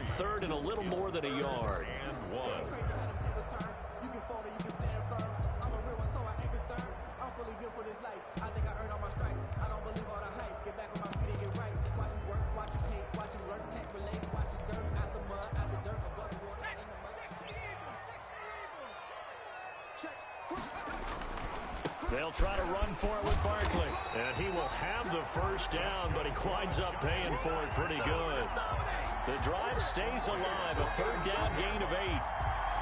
on third and a little more than a yard. And one. They'll try to run for it with Barkley. And he will have the first down, but he winds up paying for it pretty good. The drive stays alive, a third down gain of 8.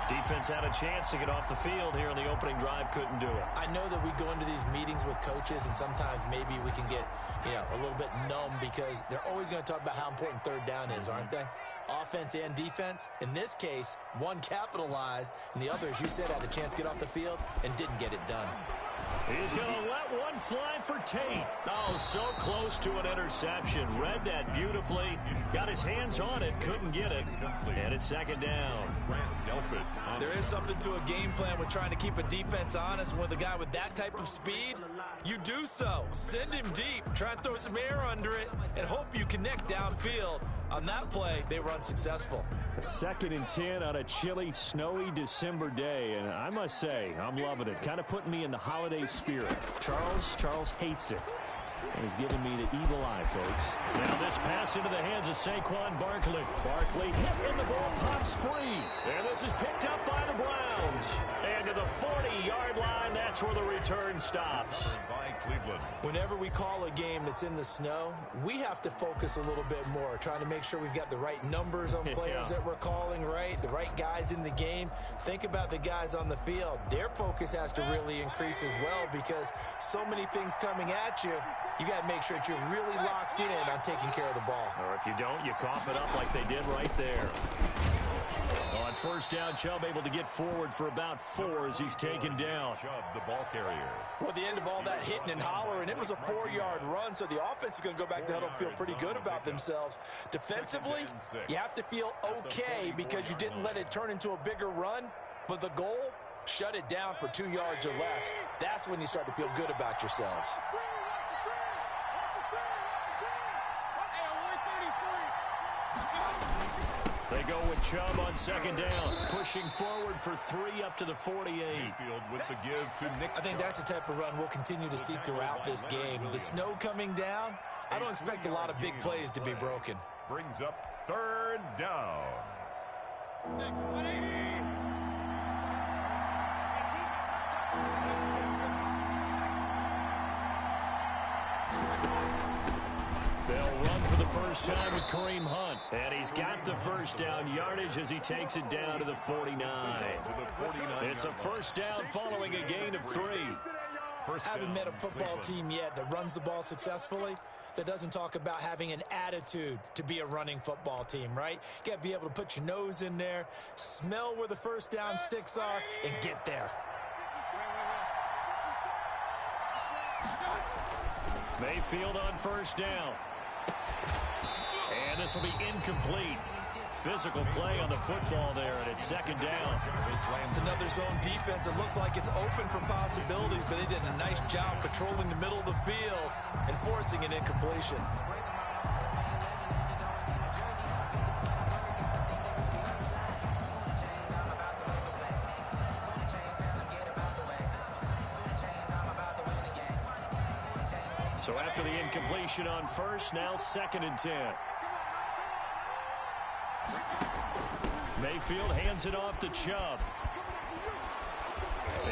Defense had a chance to get off the field here in the opening drive, couldn't do it. I know that we go into these meetings with coaches, and sometimes maybe we can get, a little bit numb because they're always going to talk about how important third down is, aren't they? Offense and defense. In this case, one capitalized, and the other, as you said, had a chance to get off the field and didn't get it done. He's going to let one fly for Tate. Oh, so close to an interception. Read that beautifully. Got his hands on it, couldn't get it. And it's second down. There is something to a game plan with trying to keep a defense honest. With a guy with that type of speed, you do so. Send him deep. Try and throw some air under it and hope you connect downfield. On that play, they were unsuccessful. 2nd and 10 on a chilly, snowy December day. And I must say, I'm loving it. Kind of putting me in the holiday spirit. Charles hates it. And he's giving me the evil eye, folks. Now this pass into the hands of Saquon Barkley. Barkley hit and the ball pops free. And this is picked up by the Browns. And to the 40-yard line, that's where the return stops. Whenever we call a game that's in the snow, we have to focus a little bit more, trying to make sure we've got the right numbers on players that we're calling, right? The right guys in the game. Think about the guys on the field. Their focus has to really increase as well because so many things coming at you. You got to make sure that you're really locked in on taking care of the ball. Or if you don't, you cough it up like they did right there. On first down, Chubb able to get forward for about 4 as he's taken down. Chubb, the ball carrier. Well, at the end of all that hitting and hollering, it was a 4-yard run, so the offense is going to go back to huddle and feel pretty good about themselves. Defensively, you have to feel okay because you didn't let it turn into a bigger run, but the goal, shut it down for 2 yards or less. That's when you start to feel good about yourselves. They go with Chubb on second down, pushing forward for 3 up to the 48. With the give to Nick. I think that's the type of run we'll continue to see throughout this game. The snow coming down, I don't expect a lot of big plays to be broken. Brings up third down. 180. They'll run for the first time with Kareem Hunt. And he's got the first down yardage as he takes it down to the 49. It's a first down following a gain of 3. I haven't met a football team yet that runs the ball successfully that doesn't talk about having an attitude to be a running football team, right? You got to be able to put your nose in there, smell where the first down sticks are, and get there. Mayfield on first down. And this will be incomplete. Physical play on the football there, and it's second down. It's another zone defense. It looks like it's open for possibilities, but they did a nice job patrolling the middle of the field and forcing an incompletion. So after the incompletion on first, now 2nd and 10. Mayfield hands it off to Chubb.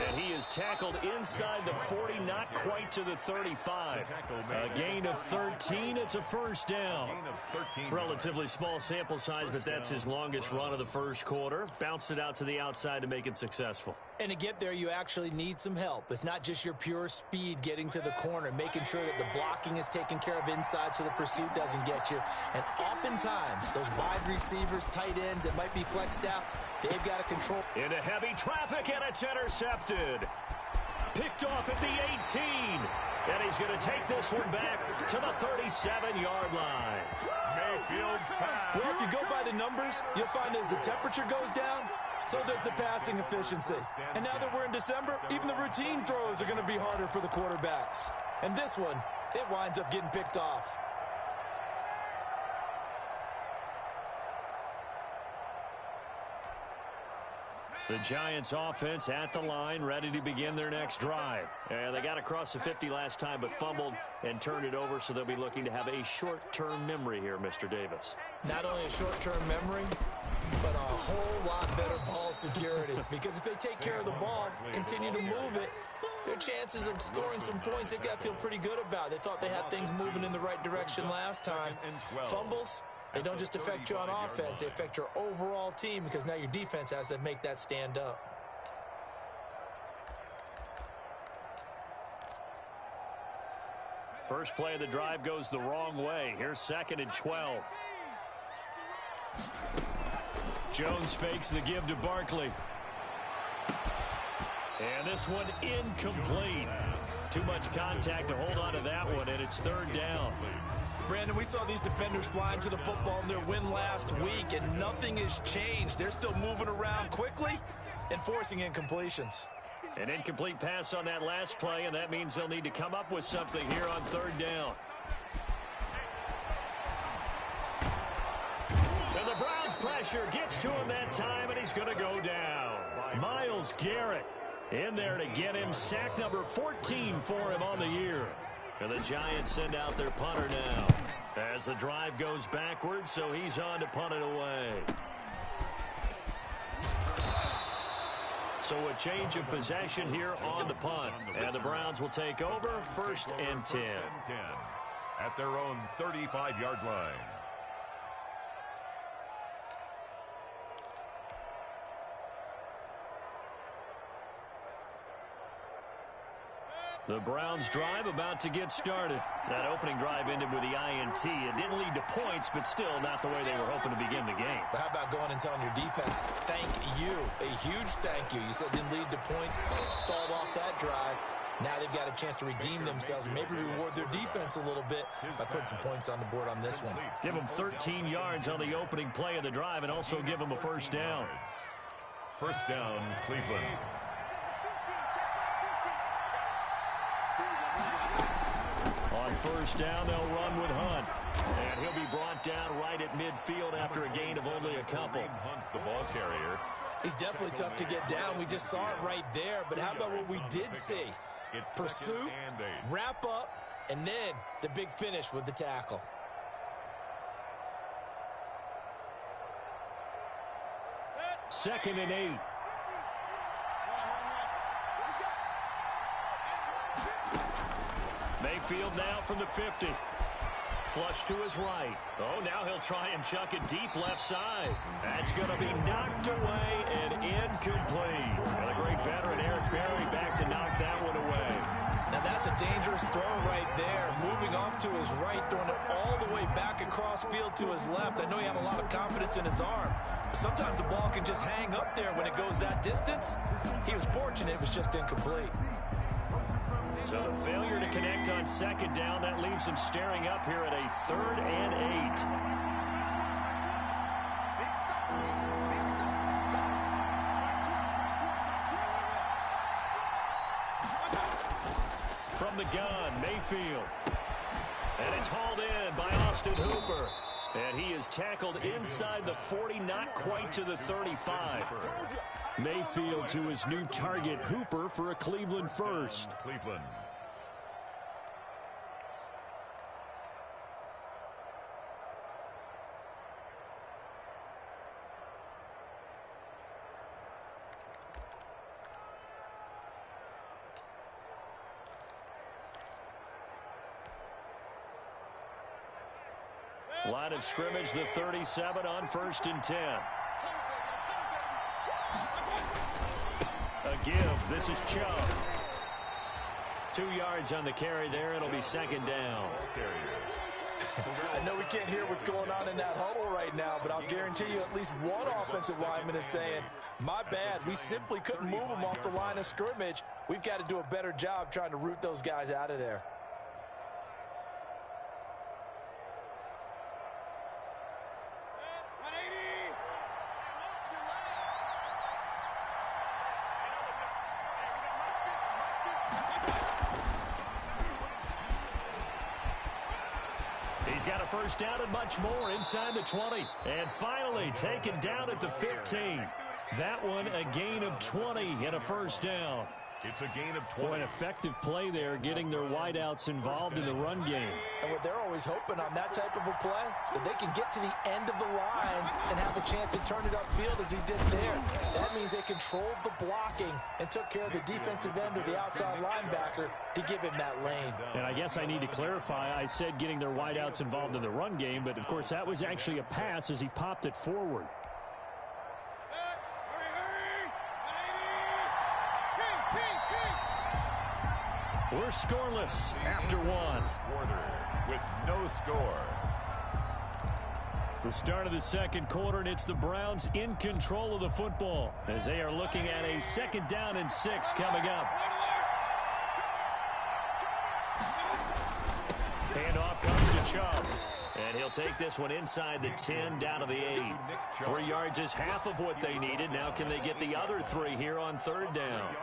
And he is tackled inside the 40, not quite to the 35. A gain of 13. It's a first down. Relatively small sample size, but that's his longest run of the first quarter. Bounced it out to the outside to make it successful. And to get there, you actually need some help. It's not just your pure speed getting to the corner, making sure that the blocking is taken care of inside so the pursuit doesn't get you. And oftentimes, those wide receivers, tight ends that might be flexed out, they've got to control. Into heavy traffic, and it's intercepted. Picked off at the 18. And he's going to take this one back to the 37-yard line. Mayfield pass. Well, if you go by the numbers, you'll find as the temperature goes down, so does the passing efficiency. And now that we're in December, even the routine throws are going to be harder for the quarterbacks. And this one, it winds up getting picked off. The Giants offense at the line, ready to begin their next drive. And they got across the 50 last time, but fumbled and turned it over, so they'll be looking to have a short-term memory here, Mr. Davis. Not only a short-term memory, but a whole lot better ball security. Because if they take care of the ball, continue to move it, their chances of scoring some points, they got to feel pretty good about. They thought they had things moving in the right direction last time. Fumbles, they don't just affect you on offense, they affect your overall team because now your defense has to make that stand up. First play of the drive goes the wrong way. Here's 2nd and 12. Jones fakes the give to Barkley. And this one incomplete. Too much contact to hold on to that one, and it's 3rd down. Brandon, we saw these defenders flying to the football in their win last week, and nothing has changed. They're still moving around quickly and forcing incompletions. An incomplete pass on that last play, and that means they'll need to come up with something here on 3rd down. And the Browns' pressure gets to him that time, and he's going to go down. Myles Garrett in there to get him. Sack number 14 for him on the year. And the Giants send out their punter now as the drive goes backwards, so he's on to punt it away. So a change of possession here on the punt. And the Browns will take over 1st and 10. At their own 35-yard line. The Browns drive about to get started. That opening drive ended with the INT. It didn't lead to points, but still not the way they were hoping to begin the game. But how about going and telling your defense, thank you, a huge thank you. You said it didn't lead to points, stalled off that drive. Now they've got a chance to redeem themselves and maybe reward their defense a little bit by putting some points on the board on this one. Give them 13 yards on the opening play of the drive and also give them a 1st down. 1st down, Cleveland. On 1st down, they'll run with Hunt. And he'll be brought down right at midfield after a gain of only a couple. Hunt, the ball carrier. He's definitely tough to get down. We just saw it right there. But how about what we did see? Pursuit, wrap up, and then the big finish with the tackle. Second and 8. Mayfield now from the 50. Flush to his right. Oh, now he'll try and chuck it deep left side. That's going to be knocked away and incomplete. And the great veteran Eric Berry back to knock that one away. Now that's a dangerous throw right there. Moving off to his right, throwing it all the way back across field to his left. I know he had a lot of confidence in his arm. But sometimes the ball can just hang up there when it goes that distance. He was fortunate it was just incomplete. So the failure to connect on 2nd down, that leaves him staring up here at a 3rd and 8. From the gun, Mayfield. And it's hauled in by Austin Hooper. And he is tackled inside the 40, not quite to the 35. Mayfield to his new target, Hooper, for a Cleveland 1st. Cleveland. Line of scrimmage, the 37 on 1st and 10. A give. This is Chubb. 2 yards on the carry there. It'll be 2nd down. I know we can't hear what's going on in that huddle right now, but I'll guarantee you at least one offensive lineman is saying, my bad, we simply couldn't move them off the line of scrimmage. We've got to do a better job trying to root those guys out of there. He's got a 1st down and much more inside the 20. And finally taken down at the 15. That one a gain of 20 and a first down. It's a gain of 20. An effective play there, getting their wideouts involved in the run game. And what they're always hoping on that type of a play, that they can get to the end of the line and have a chance to turn it upfield as he did there. That means they controlled the blocking and took care of the defensive end or the outside linebacker to give him that lane. And I guess I need to clarify, I said getting their wideouts involved in the run game, but of course that was actually a pass as he popped it forward. We're scoreless after one. With no score. The start of the second quarter, and it's the Browns in control of the football as they are looking at a 2nd down and 6 coming up. Handoff comes to Chubb. And he'll take this one inside the 10, down to the 8. 3 yards is half of what they needed. Now can they get the other 3 here on 3rd down?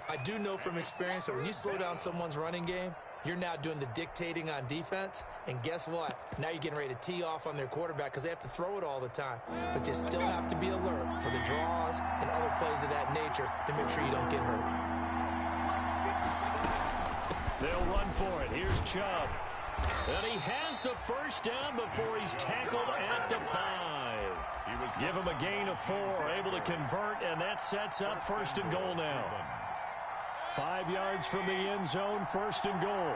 I do know from experience that when you slow down someone's running game, you're now doing the dictating on defense. And guess what? Now you're getting ready to tee off on their quarterback because they have to throw it all the time. But you still have to be alert for the draws and other plays of that nature to make sure you don't get hurt. They'll run for it. Here's Chubb. And he has the first down before he's tackled at the 5. Give him a gain of 4, able to convert, and that sets up 1st and goal now. 5 yards from the end zone, 1st and goal.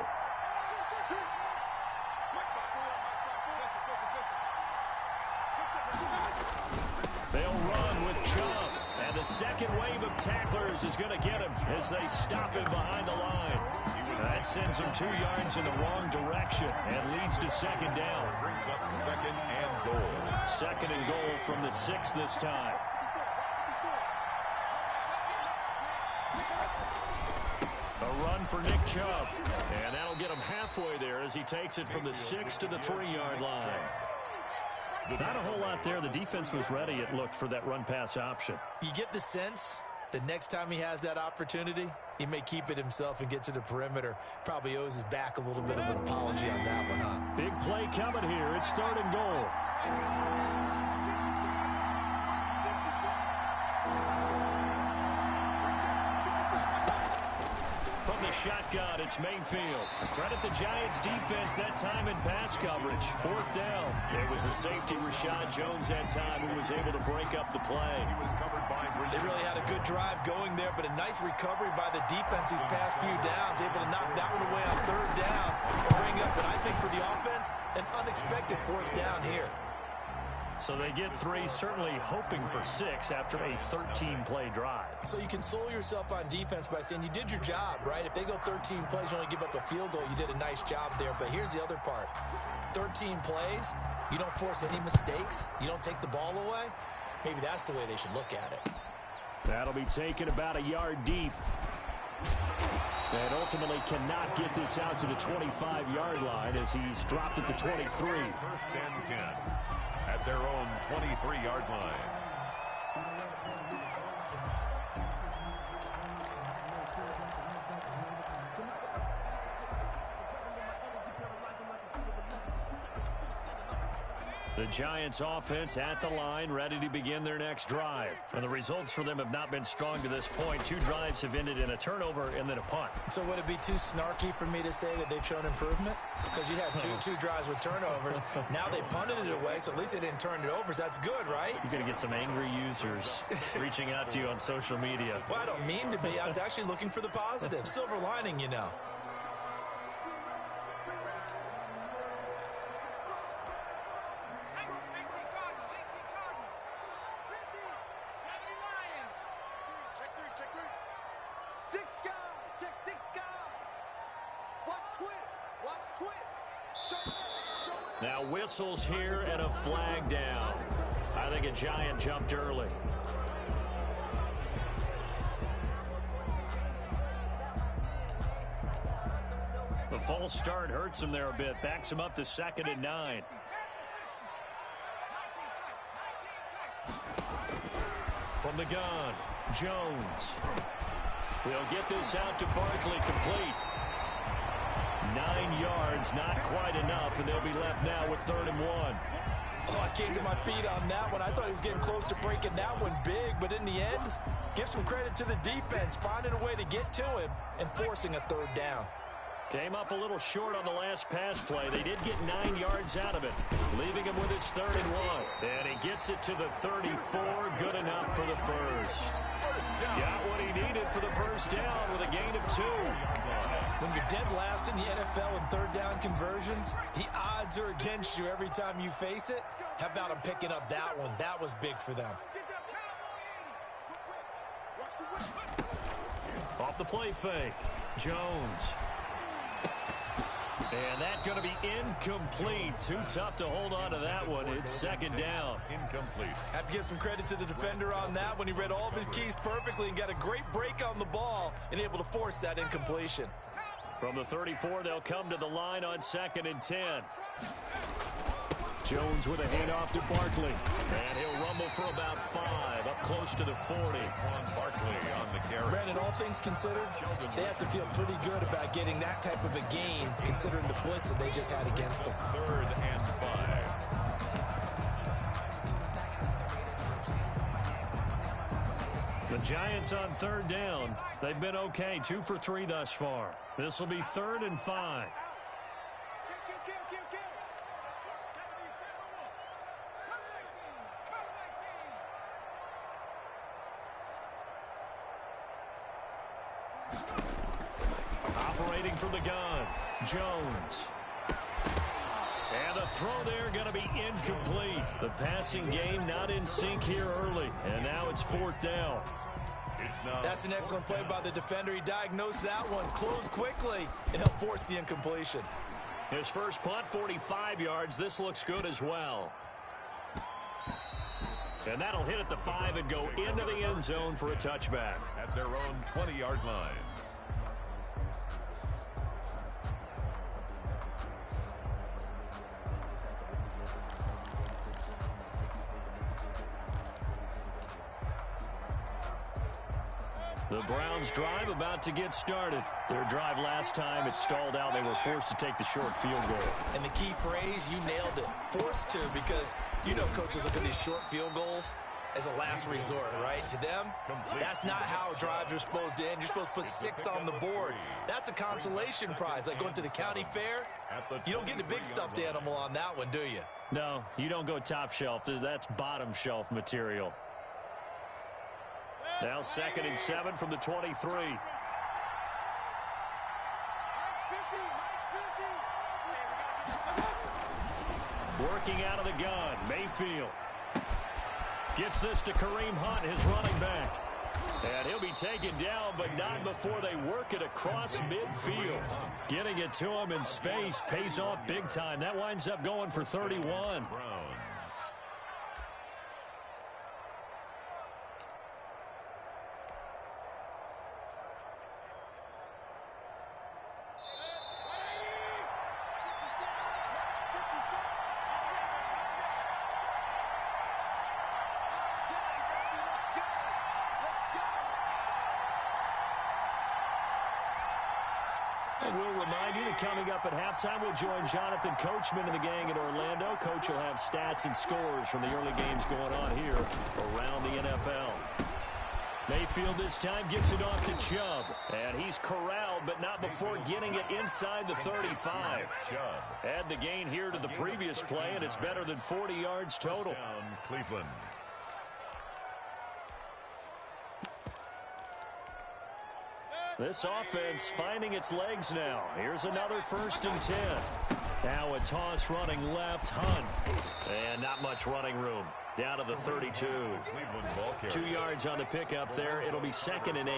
They'll run with Chubb, and the second wave of tacklers is going to get him as they stop him behind the line. That sends him 2 yards in the wrong direction and leads to 2nd down. Brings up 2nd and goal. 2nd and goal from the 6 this time. A run for Nick Chubb. And that'll get him halfway there as he takes it from the 6 to the 3-yard line. Not a whole lot there. The defense was ready, it looked, for that run-pass option. You get the sense the next time he has that opportunity, he may keep it himself and get to the perimeter. Probably owes his back a little bit of an apology on that one, huh? Big play coming here. It's 3rd and goal. From the shotgun, it's Mayfield. Credit the Giants defense that time in pass coverage. 4th down. It was a safety, Rashad Jones, that time, who was able to break up the play. He was covered by They really had a good drive going there, but a nice recovery by the defense these past few downs, able to knock that one away on 3rd down and bring up, and I think for the offense, an unexpected 4th down here. So they get 3, certainly hoping for 6 after a 13-play drive. So you console yourself on defense by saying you did your job, right? If they go 13 plays, you only give up a field goal, you did a nice job there. But here's the other part. 13 plays, you don't force any mistakes, you don't take the ball away. Maybe that's the way they should look at it. That'll be taken about a yard deep. And ultimately cannot get this out to the 25-yard line as he's dropped at the 23. 1st and 10 at their own 23-yard line. The Giants offense at the line, ready to begin their next drive. And the results for them have not been strong to this point. 2 drives have ended in a turnover and then a punt. So would it be too snarky for me to say that they've shown improvement? Because you had two drives with turnovers. Now they punted it away, so at least they didn't turn it over. So that's good, right? You're going to get some angry users reaching out to you on social media. Well, I don't mean to be. I was actually looking for the positive. Silver lining, you know. Now whistles here and a flag down. I think a Giant jumped early. The false start hurts him there a bit. Backs him up to 2nd and 9. From the gun, Jones. He'll get this out to Barkley, complete. 9 yards, not quite enough, and they'll be left now with 3rd and 1. Oh, I came to my feet on that one. I thought he was getting close to breaking that one big, but in the end, give some credit to the defense, finding a way to get to him and forcing a third down. Came up a little short on the last pass play. They did get 9 yards out of it, leaving him with his 3rd and 1. And he gets it to the 34. Good enough for the first. Got what he needed for the first down with a gain of 2. When you're dead last in the NFL in third down conversions, the odds are against you every time you face it. How about him picking up that one? That was big for them. Off the play fake, Jones. And that's going to be incomplete. Too tough to hold on to that one. It's 2nd down. Incomplete. Have to give some credit to the defender on that one. He read all of his keys perfectly and got a great break on the ball and able to force that incompletion. From the 34, they'll come to the line on 2nd and 10. Jones with a handoff to Barkley. And he'll rumble for about 5, up close to the 40. Barkley on the carry. Brandon, all things considered, they have to feel pretty good about getting that type of a gain, considering the blitz that they just had against them. 3rd and 5. The Giants on 3rd down. They've been okay, 2 for 3 thus far. This will be 3rd and 5. Operating from the gun, Jones. And the throw there going to be incomplete. The passing game not in sync here early. And now it's 4th down. That's an excellent play by the defender. He diagnosed that one, closed quickly, and helped force the incompletion. His first punt, 45 yards. This looks good as well. And that'll hit at the 5 and go into the end zone for a touchback. At their own 20-yard line. The Browns drive about to get started. Their drive last time, it stalled out. They were forced to take the short field goal. And the key phrase, you nailed it, forced to, because you know coaches look at these short field goals as a last resort, right? To them, that's not how drives are supposed to end. You're supposed to put 6 on the board. That's a consolation prize, like going to the county fair. You don't get the big stuffed animal on that one, do you? No, you don't go top shelf. That's bottom shelf material. Now 2nd and 7 from the 23. Working out of the gun, Mayfield. Gets this to Kareem Hunt, his running back. And he'll be taken down, but not before they work it across midfield. Getting it to him in space pays off big time. That winds up going for 31. And we'll remind you that coming up at halftime, we'll join Jonathan Coachman and the gang in Orlando. Coach will have stats and scores from the early games going on here around the NFL. Mayfield this time gets it off to Chubb. And he's corralled, but not before getting it inside the 35. Add the gain here to the previous play, and it's better than 40 yards total. Cleveland. This offense finding its legs now. Here's another 1st and 10. Now a toss running left, Hunt. And not much running room. Down to the 32. 2 yards on the pickup there. It'll be 2nd and 8.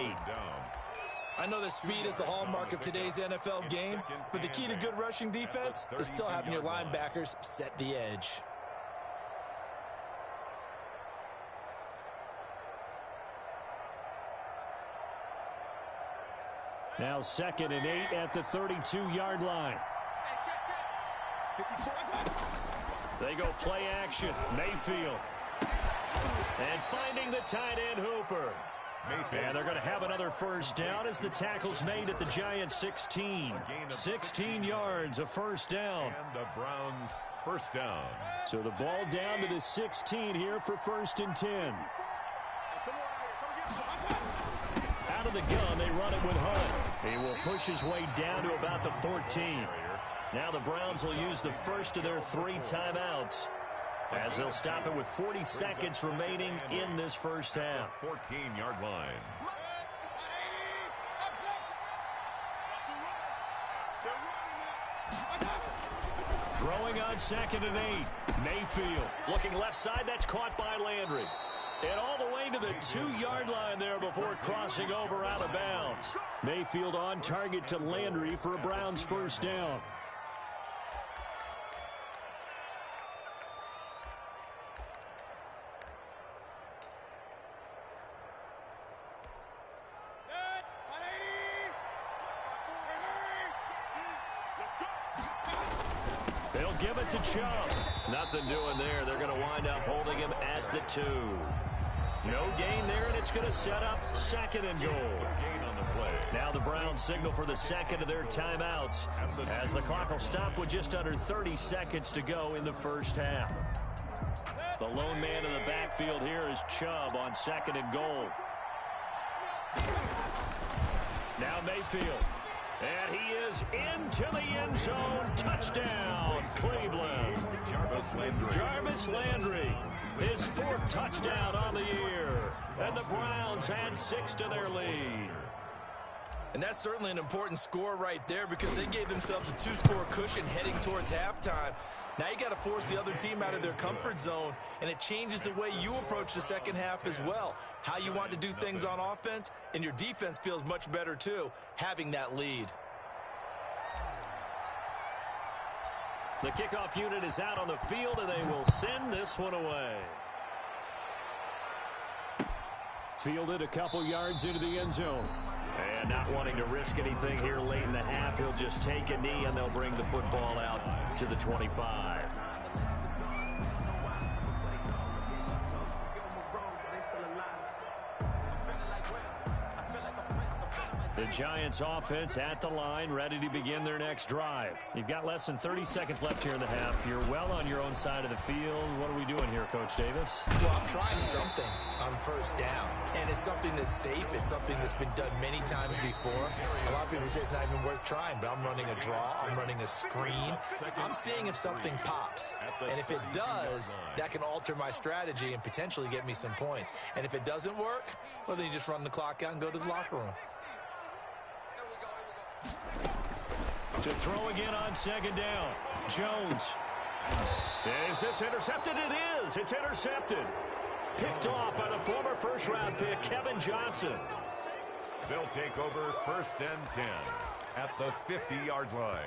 I know that speed is the hallmark of today's NFL game, but the key to good rushing defense is still having your linebackers set the edge. Now 2nd and 8 at the 32-yard line. They go play action. Mayfield. And finding the tight end Hooper. And they're going to have another 1st down as the tackle's made at the Giants' 16. 16 yards, a 1st down. And the Browns first down. So the ball down to the 16 here for 1st and 10. Out of the gun, they run it with Hunt. He will push his way down to about the 14. Now the Browns will use the first of their 3 timeouts, as they'll stop it with 40 seconds remaining in this first half. 14-yard line. Throwing on 2nd and 8. Mayfield looking left side. That's caught by Landry. And all the way to the 2-yard line there before crossing over out of bounds. Mayfield on target to Landry for a Browns first down. They'll give it to Chubb. Nothing doing there. They're going to wind up holding him at the 2. No gain there, and it's going to set up 2nd and goal. Gain on the play. Now the Browns signal for the 2nd of their timeouts, as the clock will stop with just under 30 seconds to go in the first half. The lone man in the backfield here is Chubb on 2nd and goal. Now Mayfield. And he is into the end zone. Touchdown, Cleveland. Jarvis Landry, his 4th touchdown on the year. And the Browns add 6 to their lead. And that's certainly an important score right there, because they gave themselves a 2-score cushion heading towards halftime. Now you got to force the other team out of their comfort zone, and it changes the way you approach the second half as well. How you want to do things on offense, and your defense feels much better too, having that lead. The kickoff unit is out on the field, and they will send this one away. Fielded a couple yards into the end zone. And not wanting to risk anything here late in the half, he'll just take a knee, and they'll bring the football out to the 25. The Giants offense at the line, ready to begin their next drive. You've got less than 30 seconds left here in the half. You're well on your own side of the field. What are we doing here, Coach Davis? Well, I'm trying something on first down, and it's something that's safe. It's something that's been done many times before. A lot of people say it's not even worth trying, but I'm running a draw. I'm running a screen. I'm seeing if something pops, and if it does, that can alter my strategy and potentially get me some points. And if it doesn't work, well, then you just run the clock out and go to the locker room. To throw again on 2nd down. Jones. Is this intercepted? It is. It's intercepted. Picked off by the former first-round pick, Kevin Johnson. They'll take over 1st and 10 at the 50-yard line.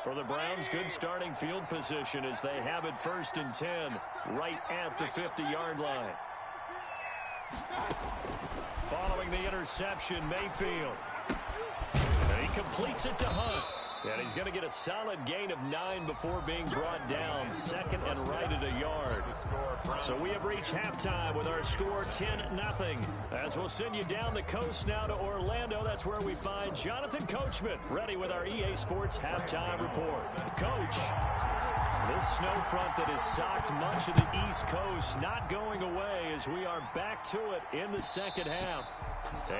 For the Browns, good starting field position as they have it 1st and 10 right at the 50-yard line. Following the interception, Mayfield. And he completes it to Hunt. And he's going to get a solid gain of 9 before being brought down. 2nd and right at a yard. So we have reached halftime with our score 10-0. As we'll send you down the coast now to Orlando. That's where we find Jonathan Coachman, ready with our EA Sports halftime report. Coach, this snow front that has socked much of the East Coast not going away as we are back to it in the second half.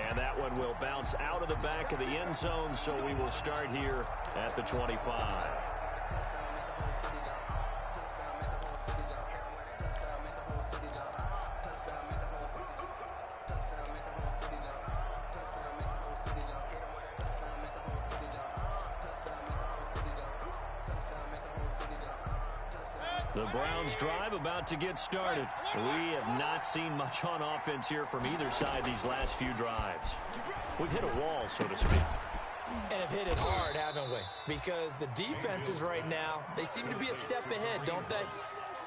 And that one will bounce out of the back of the end zone, so we will start here at the 25. The Browns drive about to get started. We have not seen much on offense here from either side these last few drives. We've hit a wall, so to speak. And have hit it hard, haven't we? Because the defenses right now, they seem to be a step ahead, don't they?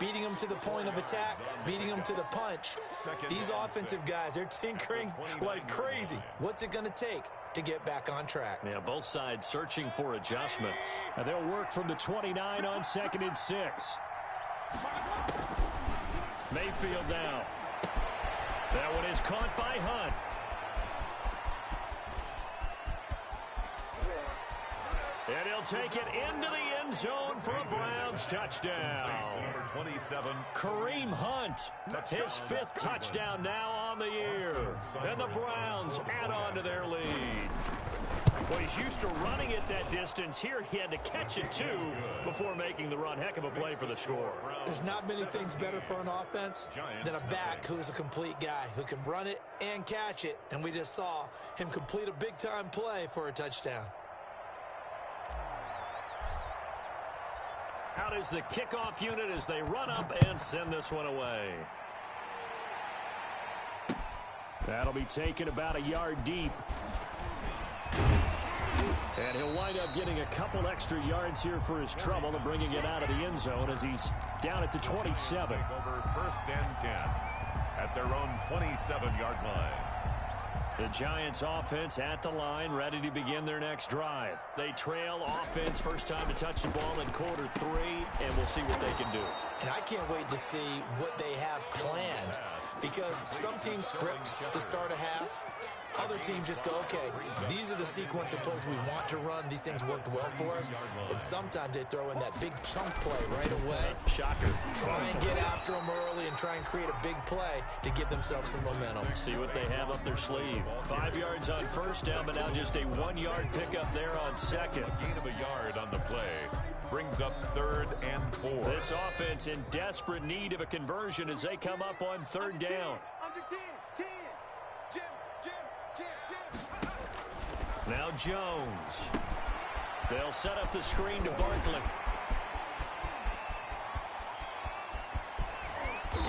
Beating them to the point of attack, beating them to the punch. These offensive guys, they're tinkering like crazy. What's it going to take? to get back on track. Yeah, both sides searching for adjustments. And they'll work from the 29 on 2nd and 6. Mayfield now. That one is caught by Hunt. And he'll take it into the end zone for a Browns touchdown. Number 27. Kareem Hunt, his 5th touchdown now on the year. And the Browns add on to their lead. Well, he's used to running it that distance. Here he had to catch it, too, before making the run. Heck of a play for the score. There's not many things better for an offense than a back who's a complete guy who can run it and catch it. And we just saw him complete a big-time play for a touchdown. Out is the kickoff unit as they run up and send this one away. That'll be taken about a yard deep. And he'll wind up getting a couple extra yards here for his trouble and bringing it out of the end zone as he's down at the 27. Over 1st and 10 at their own 27-yard line. The Giants offense at the line, ready to begin their next drive. They trail offense, first time to touch the ball in quarter 3, and we'll see what they can do. And I can't wait to see what they have planned, because some teams script to start a half. Other teams just go, okay, these are the sequence of plays we want to run. These things worked well for us. And sometimes they throw in that big chunk play right away. Shocker. Try and get after them early and try and create a big play to give themselves some momentum. See what they have up their sleeve. 5 yards on first down, but now just a 1-yard pickup there on second. A gain of a yard on the play brings up 3rd and 4. This offense in desperate need of a conversion as they come up on 3rd down. Now Jones. They'll set up the screen to Barkley.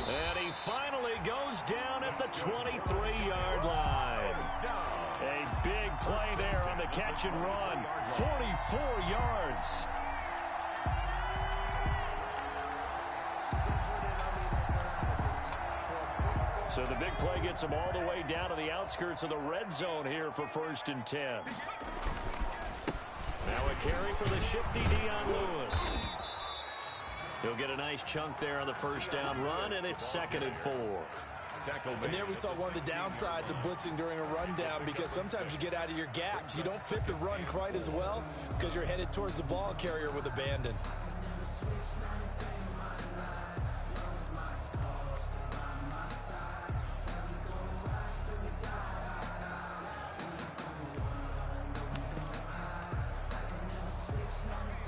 And he finally goes down at the 23-yard line. A big play there on the catch and run. 44 yards. So the big play gets him all the way down to the outskirts of the red zone here for 1st and 10. Now a carry for the shifty Dion Lewis. He'll get a nice chunk there on the first down run, and it's 2nd and 4. And there we saw one of the downsides of blitzing during a rundown, because sometimes you get out of your gaps. You don't fit the run quite as well because you're headed towards the ball carrier with abandon.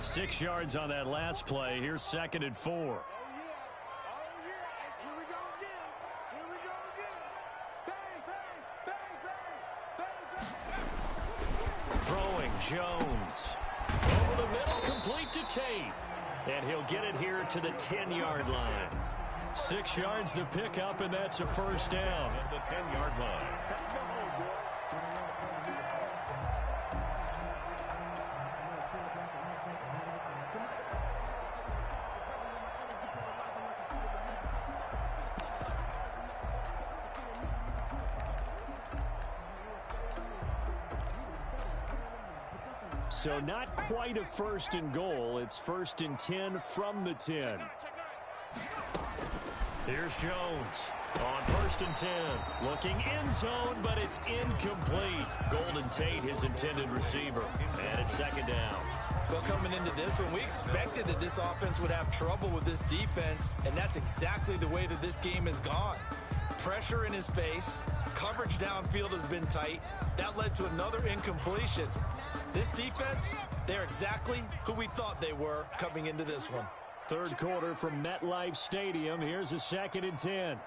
Six yards on that last play. Here's 2nd and 4. Oh, yeah. Here we go again. Bang, bang, bang, bang, bang, bang. Throwing Jones. Over the middle, complete to Tate. And he'll get it here to the 10-yard line. 6 yards the pickup, and that's a first down. At the 10-yard line. So not quite a 1st and goal. It's 1st and 10 from the 10. Here's Jones on 1st and 10. Looking end zone, but it's incomplete. Golden Tate, his intended receiver. And it's 2nd down. Well, coming into this one, we expected that this offense would have trouble with this defense, and that's exactly the way that this game has gone. Pressure in his face. Coverage downfield has been tight. That led to another incompletion. This defense, they're exactly who we thought they were coming into this one. 3rd quarter from MetLife Stadium. Here's a 2nd and 10.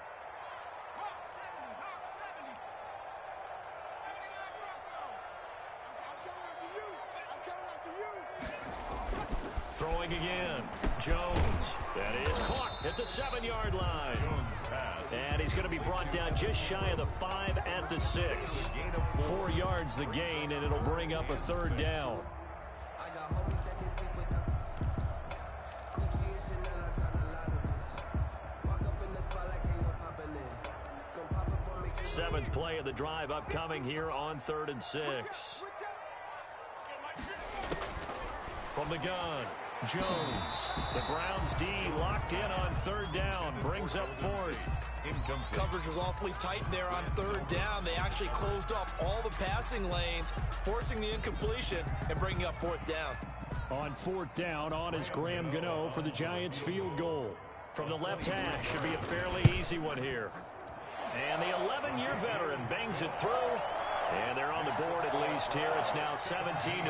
Throwing again. Jones. That is caught at the 7-yard line. And he's going to be brought down just shy of the 5 at the 6. 4 yards the gain, and it'll bring up a 3rd down. 7th play of the drive upcoming here on 3rd and 6. From the gun, Jones. The Browns D locked in on 3rd down. Brings up 4th. Coverage was awfully tight there on 3rd down. They actually closed off all the passing lanes, forcing the incompletion and bringing up 4th down. On 4th down, on is Graham Gano for the Giants field goal. From the left hash, should be a fairly easy one here. And the 11-year veteran bangs it through. And they're on the board at least here. It's now 17-3.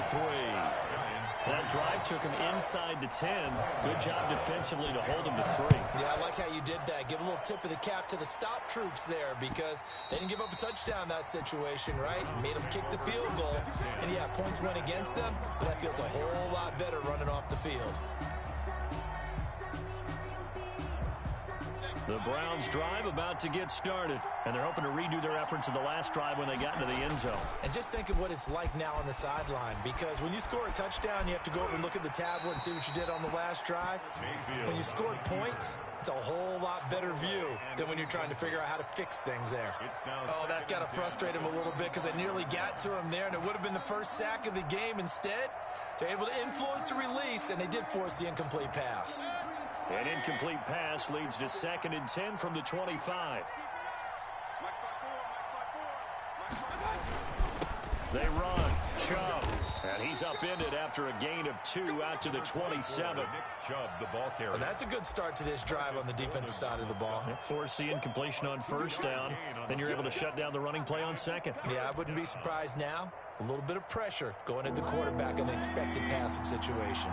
That drive took him inside the 10. Good job defensively to hold him to 3. Yeah, I like how you did that. Give a little tip of the cap to the stop troops there because they didn't give up a touchdown in that situation, right? Made them kick the field goal. And, yeah, points went against them, but that feels a whole lot better running off the field. The Browns drive about to get started, and they're hoping to redo their efforts in the last drive when they got into the end zone. And just think of what it's like now on the sideline, because when you score a touchdown, you have to go over and look at the tablet and see what you did on the last drive. When you scored points, it's a whole lot better view than when you're trying to figure out how to fix things there. Oh, that's got to frustrate him a little bit because they nearly got to him there, and it would have been the first sack of the game. Instead, they're able to influence the release, and they did force the incomplete pass. An incomplete pass leads to 2nd and 10 from the 25. They run. Chubb. And he's upended after a gain of 2 out to the 27. Chubb, the ball carrier. And that's a good start to this drive on the defensive side of the ball. Force the incompletion on 1st down. Then you're able to shut down the running play on 2nd. Yeah, I wouldn't be surprised now. A little bit of pressure going at the quarterback in an expected passing situation.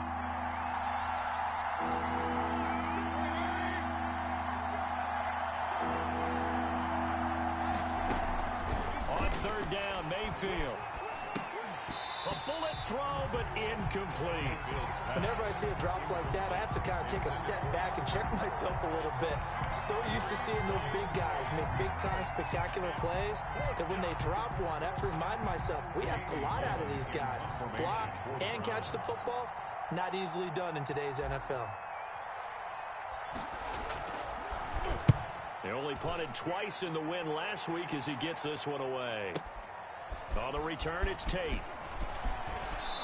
On 3rd down, Mayfield. A bullet throw, but incomplete. Whenever I see a drop like that, I have to kind of take a step back and check myself a little bit. So used to seeing those big guys make big-time spectacular plays that when they drop one, I have to remind myself, we ask a lot out of these guys. Block and catch the football, not easily done in today's NFL. They only punted twice in the win last week as he gets this one away. On the return, it's Tate.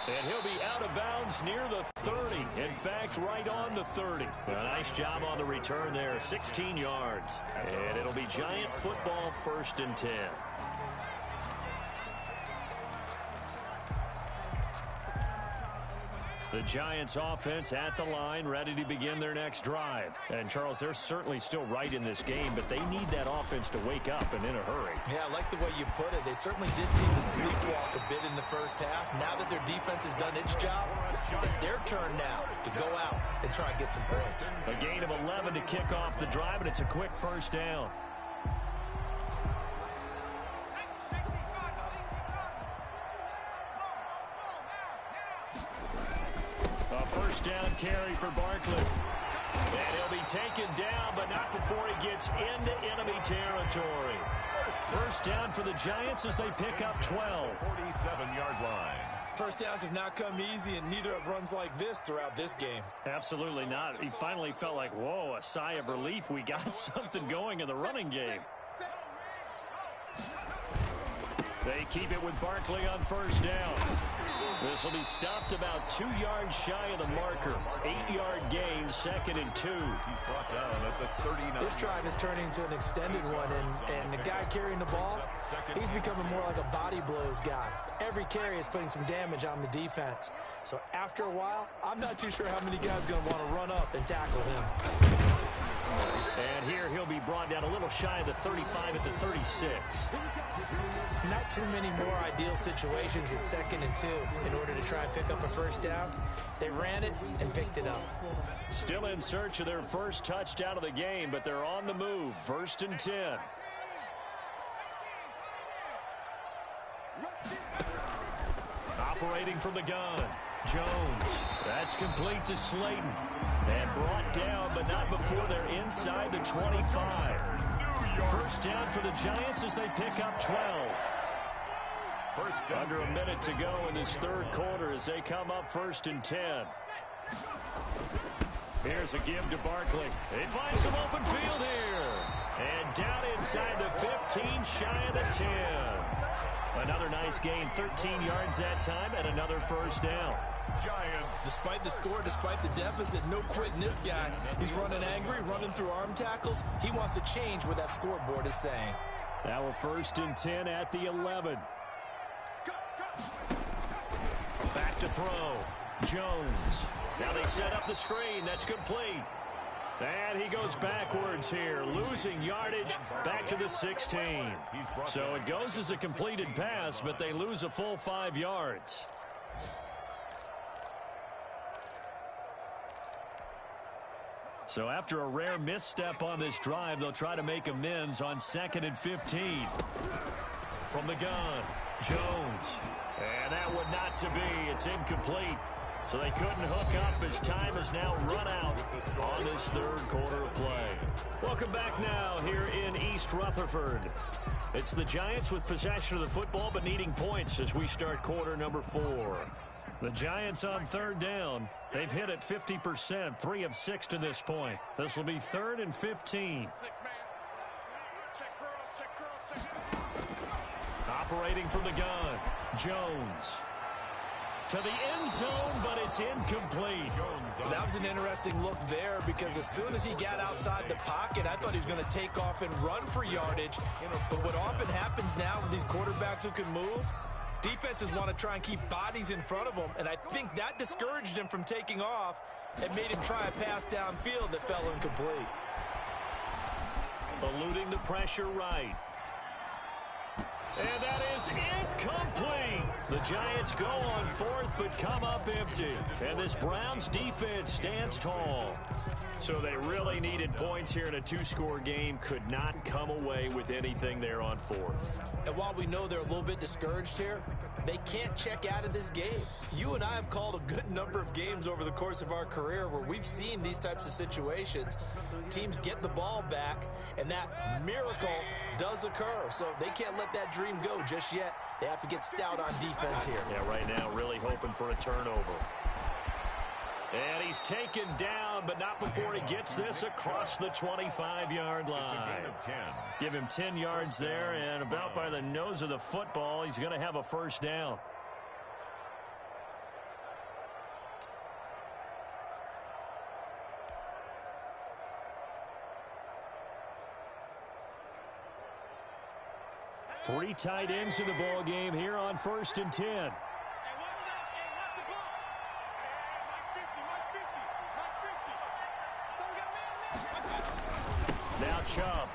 And he'll be out of bounds near the 30. In fact, right on the 30. A nice job on the return there, 16 yards. And it'll be Giant football, 1st and 10. The Giants offense at the line, ready to begin their next drive. And, Charles, they're certainly still right in this game, but they need that offense to wake up and in a hurry. Yeah, I like the way you put it. They certainly did seem to sleepwalk a bit in the first half. Now that their defense has done its job, it's their turn now to go out and try and get some points. A gain of 11 to kick off the drive, and it's a quick 1st down. A 1st down carry for Barkley. And he'll be taken down, but not before he gets into enemy territory. 1st down for the Giants as they pick up 12. 47-yard line. 1st downs have not come easy, and neither have runs like this throughout this game. Absolutely not. He finally felt like, whoa, a sigh of relief. We got something going in the running game. They keep it with Barkley on 1st down. This will be stopped about 2 yards shy of the marker. 8-yard gain, 2nd and 2. He's brought down at the 39. This drive is turning into an extended one, and the guy carrying the ball, he's becoming more like a body blows guy. Every carry is putting some damage on the defense. So after a while, I'm not too sure how many guys are going to want to run up and tackle him. And here he'll be brought down a little shy of the 35 at the 36. Not too many more ideal situations at 2nd and 2 in order to try and pick up a 1st down. They ran it and picked it up. Still in search of their first touchdown of the game, but they're on the move. 1st and 10. Operating from the gun, Jones. That's complete to Slayton. And brought down, but not before they're inside the 25. 1st down for the Giants as they pick up 12. Under a minute to go in this 3rd quarter as they come up 1st and 10. Here's a give to Barkley. They find some open field here. And down inside the 15, shy of the 10. Another nice gain, 13 yards that time, and another first down. Giants. Despite the score, despite the deficit, no quitting this guy. He's running angry, running through arm tackles. He wants to change what that scoreboard is saying. Now a 1st and 10 at the 11. Back to throw. Jones. Now they set up the screen. That's complete. And he goes backwards here, losing yardage back to the 16. So it goes as a completed pass, but they lose a full 5 yards. So after a rare misstep on this drive, they'll try to make amends on 2nd and 15. From the gun, Jones. And that would not to be. It's incomplete. So they couldn't hook up as time has now run out on this 3rd quarter of play. Welcome back now here in East Rutherford. It's the Giants with possession of the football but needing points as we start quarter number 4. The Giants on 3rd down. They've hit it 50%, 3 of 6 to this point. This will be 3rd and 15. Operating from the gun, Jones. To the end zone, but it's incomplete. That was an interesting look there because as soon as he got outside the pocket, I thought he was going to take off and run for yardage. But what often happens now with these quarterbacks who can move, defenses want to try and keep bodies in front of them, and I think that discouraged him from taking off and made him try a pass downfield that fell incomplete. Eluding the pressure right. And that is incomplete. The Giants go on 4th but come up empty. And this Browns defense stands tall. So they really needed points here in a 2-score game. Could not come away with anything there on 4th. And while we know they're a little bit discouraged here, they can't check out of this game. You and I have called a good number of games over the course of our career where we've seen these types of situations. Teams get the ball back, and that miracle does occur. So they can't let that dream go just yet. They have to get stout on defense here. Yeah, right now really hoping for a turnover. And he's taken down, but not before he gets this across the 25-yard line. Give him 10 yards there, and about by the nose of the football, he's going to have a first down. Three tight ends in the ball game here on 1st and 10. Now Chubb.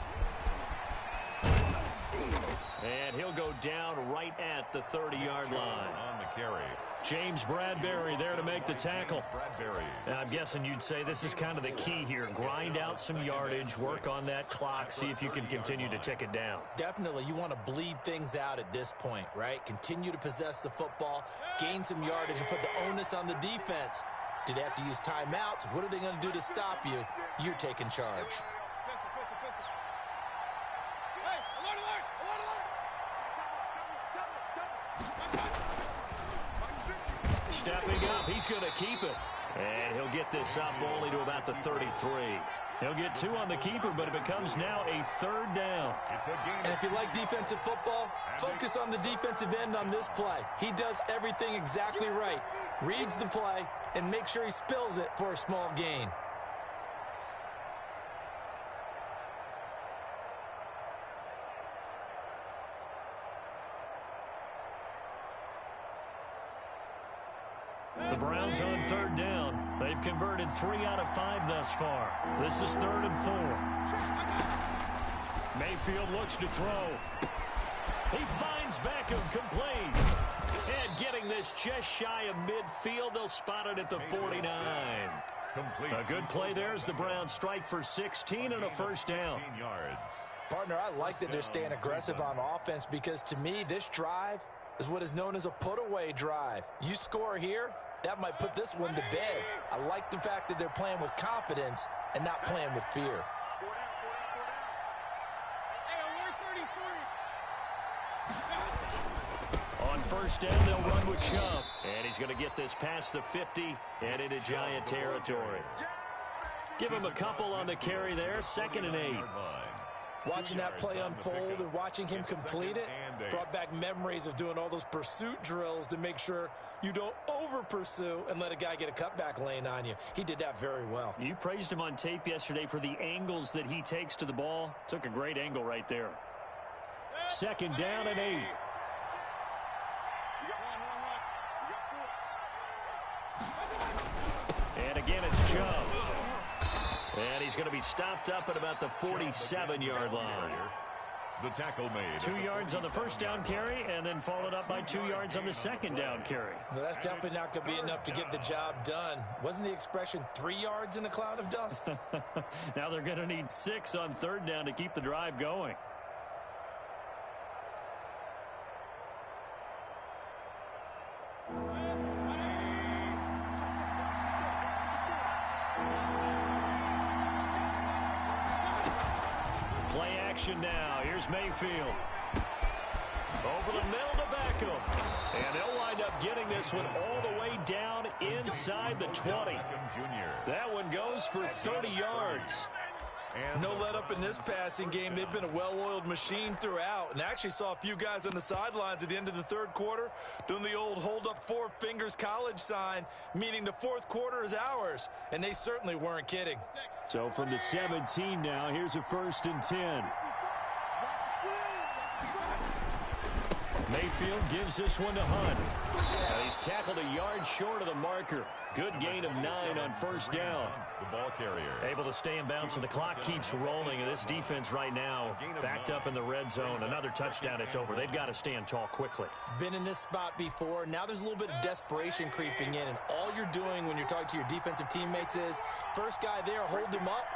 And he'll go down right at the 30-yard line. On the carry. James Bradbury there to make the tackle. Bradbury. And I'm guessing you'd say this is kind of the key here. Grind out some yardage, work on that clock, see if you can continue to tick it down. Definitely, you want to bleed things out at this point, right? Continue to possess the football, gain some yardage, and put the onus on the defense. Do they have to use timeouts? What are they going to do to stop you? You're taking charge. Stepping up, he's going to keep it. And he'll get this up only to about the 33. He'll get 2 on the keeper, but it becomes now a 3rd down. And if you like defensive football, focus on the defensive end on this play. He does everything exactly right. Reads the play and make sure he spills it for a small gain. The Browns on 3rd down. They've converted 3 out of 5 thus far. This is 3rd and 4. Mayfield looks to throw. He finds Beckham complete. And getting this just shy of midfield, they'll spot it at the 49. Complete. A good play there as the Browns strike for 16 and a first down. 16 yards. Partner, I like that they're staying aggressive on offense because to me, this drive is what is known as a put-away drive. You score here, that might put this one to bed. I like the fact that they're playing with confidence and not playing with fear. On 1st down, they'll run with Chubb. And he's going to get this past the 50 and into Giant territory. Give him a couple on the carry there, 2nd and 8. Watching that play unfold and watching him complete it brought back memories of doing all those pursuit drills to make sure you don't over-pursue and let a guy get a cutback lane on you. He did that very well. You praised him on tape yesterday for the angles that he takes to the ball. Took a great angle right there. 2nd down and 8. And again, it's Chubb. And he's going to be stopped up at about the 47-yard line. The tackle made. 2 yards on the first down carry, and then followed up by 2 yards on the 2nd down carry. Well, that's definitely not going to be enough to get the job done. Wasn't the expression 3 yards in a cloud of dust? Now they're going to need 6 on 3rd down to keep the drive going. Play action now. Here's Mayfield. Over the middle to Beckham. And they'll wind up getting this one all the way down inside the 20. That one goes for 30 yards. No let up in this passing game. They've been a well-oiled machine throughout. And actually saw a few guys on the sidelines at the end of the 3rd quarter doing the old hold up 4 fingers college sign, meaning the 4th quarter is ours. And they certainly weren't kidding. So from the 17 now, here's a 1st and 10. Mayfield gives this one to Hunt. He's tackled a yard short of the marker. Good gain of 9 on 1st down. The ball carrier. Able to stay in bounds, so the clock keeps rolling. And this defense right now backed up in the red zone. Another touchdown, it's over. They've got to stand tall quickly. Been in this spot before. Now there's a little bit of desperation creeping in. And all you're doing when you're talking to your defensive teammates is, first guy there, hold him up.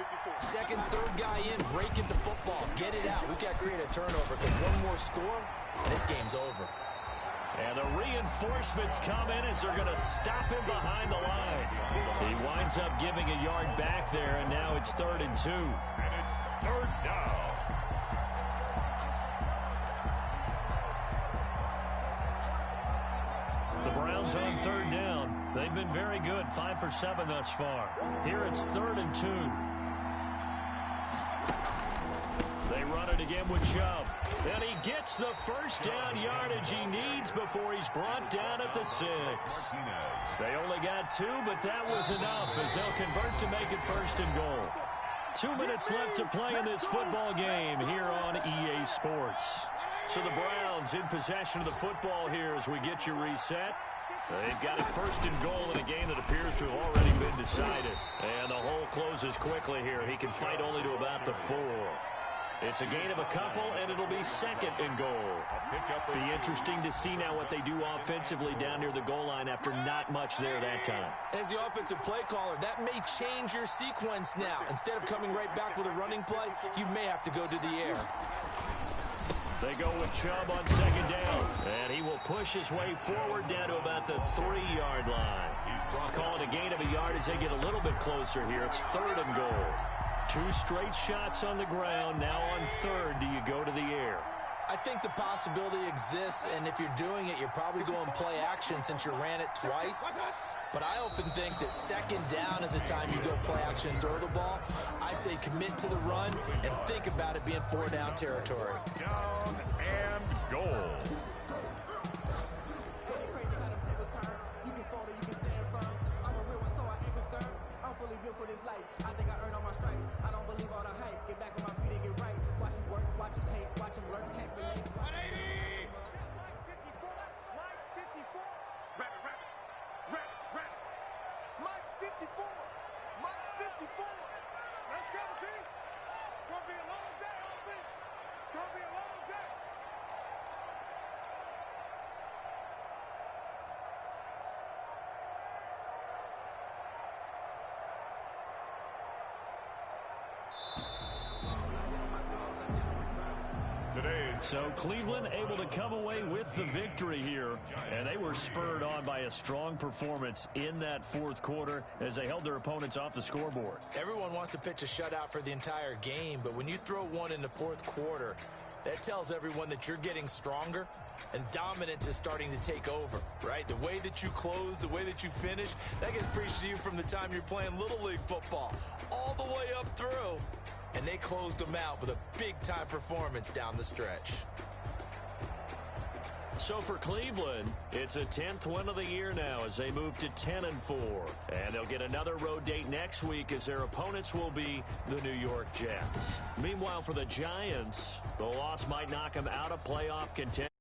2nd, 3rd guy in, break at the football. Get it out. We've got to create a turnover because one more score, and this game's over. And the reinforcements come in as they're going to stop him behind the line. He winds up giving a yard back there, and now it's 3rd and 2. And it's 3rd down. The Browns on 3rd down. They've been very good, 5 for 7 thus far. Here it's 3rd and 2. They run it again with Chubb. And he gets the 1st down yardage he needs before he's brought down at the 6. They only got 2, but that was enough as they'll convert to make it 1st and goal. 2 minutes left to play in this football game here on EA Sports. So the Browns in possession of the football here as we get you reset. They've got it 1st and goal in a game that appears to have already been decided. And the hole closes quickly here. He can fight only to about the 4. It's a gain of a couple, and it'll be 2nd and goal. Be interesting to see now what they do offensively down near the goal line after not much there that time. As the offensive play caller, that may change your sequence now. Instead of coming right back with a running play, you may have to go to the air. They go with Chubb on 2nd down, and he will push his way forward down to about the 3-yard line. He's calling a gain of a yard as they get a little bit closer here. It's 3rd and goal. 2 straight shots on the ground. Now on 3rd, do you go to the air? I think the possibility exists, and if you're doing it, you're probably going play action since you ran it twice. But I often think that 2nd down is a time you go play action and throw the ball. I say commit to the run and think about it being 4-down territory. Down and goal. So Cleveland able to come away with the victory here, and they were spurred on by a strong performance in that 4th quarter as they held their opponents off the scoreboard. Everyone wants to pitch a shutout for the entire game, but when you throw one in the 4th quarter, that tells everyone that you're getting stronger and dominance is starting to take over, right? The way that you close, the way that you finish, that gets preached to you from the time you're playing Little League football all the way up through. And and they closed them out with a big-time performance down the stretch. So for Cleveland, it's a 10th win of the year now as they move to 10-4. And they'll get another road date next week as their opponents will be the New York Jets. Meanwhile, for the Giants, the loss might knock them out of playoff contention.